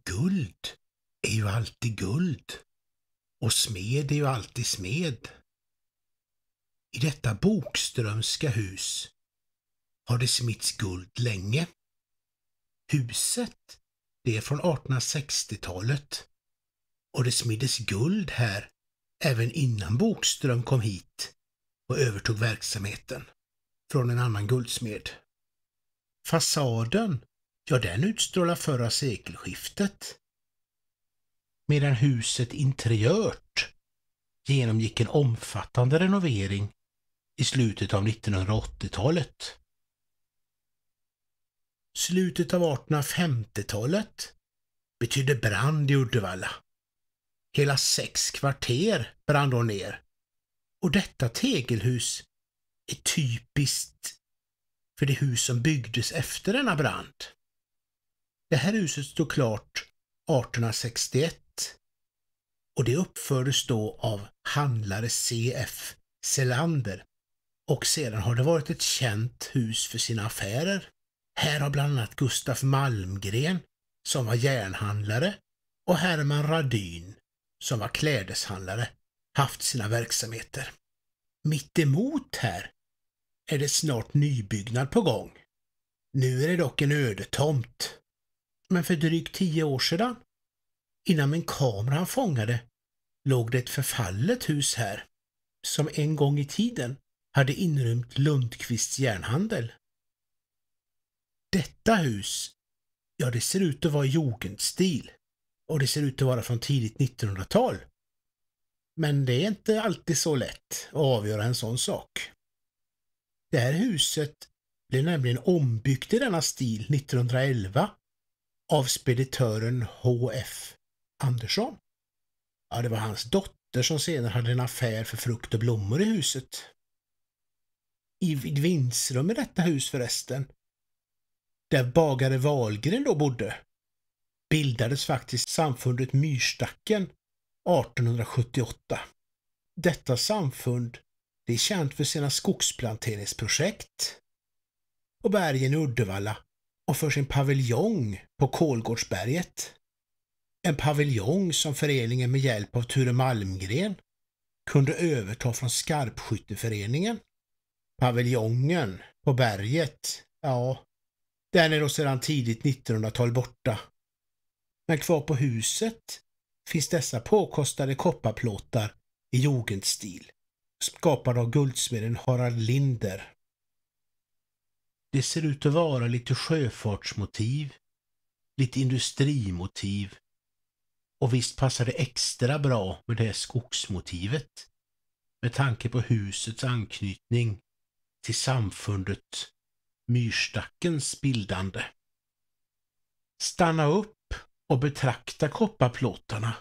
guld är ju alltid guld och smed är ju alltid smed. I detta Bokströmska hus har det smidts guld länge. Huset, det är från 1860-talet och det smiddes guld här även innan Bokström kom hit och övertog verksamheten från en annan guldsmed. Fasaden, ja, den utstrålar förra sekelskiftet, medan huset interiört genomgick en omfattande renovering i slutet av 1980-talet. Slutet av 1850-talet betydde brand i Uddevalla. Hela 6 kvarter brann då ner. Och detta tegelhus är typiskt för det hus som byggdes efter denna brand. Det här huset stod klart 1861 och det uppfördes då av handlare C.F. Selander och sedan har det varit ett känt hus för sina affärer. Här har bland annat Gustaf Malmgren som var järnhandlare och Herman Radyn som var klädeshandlare haft sina verksamheter. Mitt emot här är det snart nybyggnad på gång. Nu är det dock en öde tomt. Men för drygt 10 år sedan, innan min kamera fångade, låg det ett förfallet hus här som en gång i tiden hade inrymt Lundqvists järnhandel. Detta hus, ja, det ser ut att vara jugendstil och det ser ut att vara från tidigt 1900-tal. Men det är inte alltid så lätt att avgöra en sån sak. Det här huset blev nämligen ombyggt i denna stil 1911 av speditören H.F. Andersson. Ja, det var hans dotter som senare hade en affär för frukt och blommor i huset. I vindsrum i detta hus förresten, där bagare Wahlgren då bodde, bildades faktiskt samfundet Myrstacken 1878. Detta samfund, det är känt för sina skogsplanteringsprojekt och bergen i Uddevalla och för sin paviljong på Kolgårdsberget. En paviljong som föreningen med hjälp av Ture Malmgren kunde överta från Skarpskytteföreningen. Paviljongen på berget, ja, den är då sedan tidigt 1900-tal borta. Men kvar på huset finns dessa påkostade kopparplåtar i jugendstil, skapade av guldsmeden Harald Linder. Det ser ut att vara lite sjöfartsmotiv, lite industrimotiv och visst passar det extra bra med det skogsmotivet med tanke på husets anknytning till samfundet Myrstackens bildande. Stanna upp och betrakta kopparplåtarna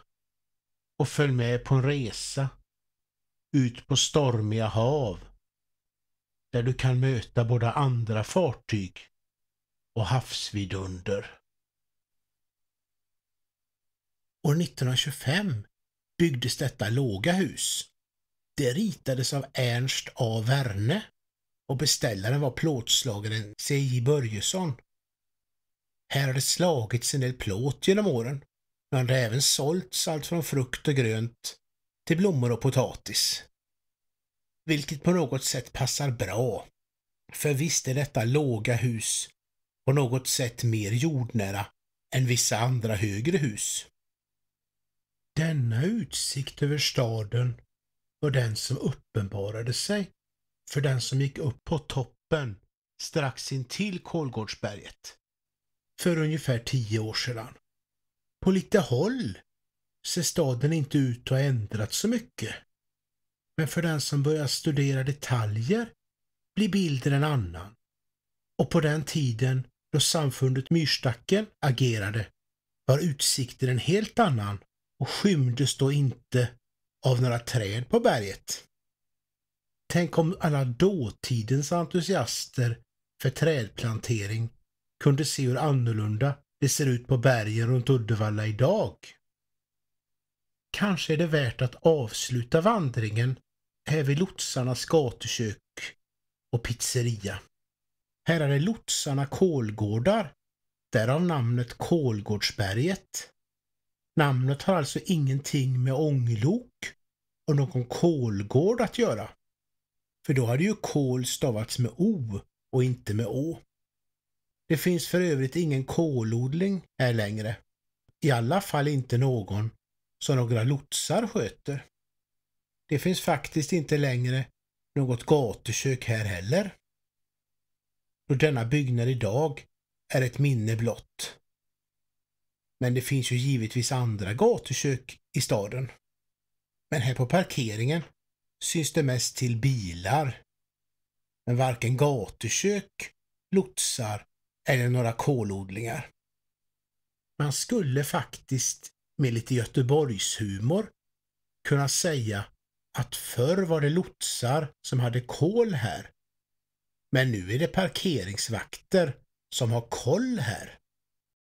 och följ med på en resa ut på stormiga hav där du kan möta både andra fartyg och havsvidunder. År 1925 byggdes detta låga hus. Det ritades av Ernst A. Werne och beställaren var plåtslagaren C.J. Börjesson. Här har det slagits en del plåt genom åren, men det har även sålts allt från frukt och grönt till blommor och potatis. Vilket på något sätt passar bra, för visst är detta låga hus på något sätt mer jordnära än vissa andra högre hus. Denna utsikt över staden var den som uppenbarade sig för den som gick upp på toppen strax intill Kolgårdsberget för ungefär 10 år sedan. På lite håll ser staden inte ut att ha ändrat så mycket. Men för den som börjar studera detaljer blir bilden en annan. Och på den tiden då samfundet Myrstacken agerade var utsikten en helt annan och skymdes då inte av några träd på berget. Tänk om alla dåtidens entusiaster för trädplantering kunde se hur annorlunda det ser ut på bergen runt Uddevalla idag. Kanske är det värt att avsluta vandringen här vid lotsarnas gatukök och pizzeria. Här är det lotsarna Kolgårdar, därav namnet Kolgårdsberget. Namnet har alltså ingenting med ånglok och någon kolgård att göra. För då hade ju kol stavats med O och inte med Å. Det finns för övrigt ingen kolodling här längre. I alla fall inte någon som några lotsar sköter. Det finns faktiskt inte längre något gatukök här heller. Då denna byggnad idag är ett minne blott. Men det finns ju givetvis andra gatukök i staden. Men här på parkeringen syns det mest till bilar. Men varken gatukök, lotsar eller några kolodlingar. Man skulle faktiskt med lite Göteborgshumor kunna säga att förr var det lotsar som hade kol här. Men nu är det parkeringsvakter som har koll här.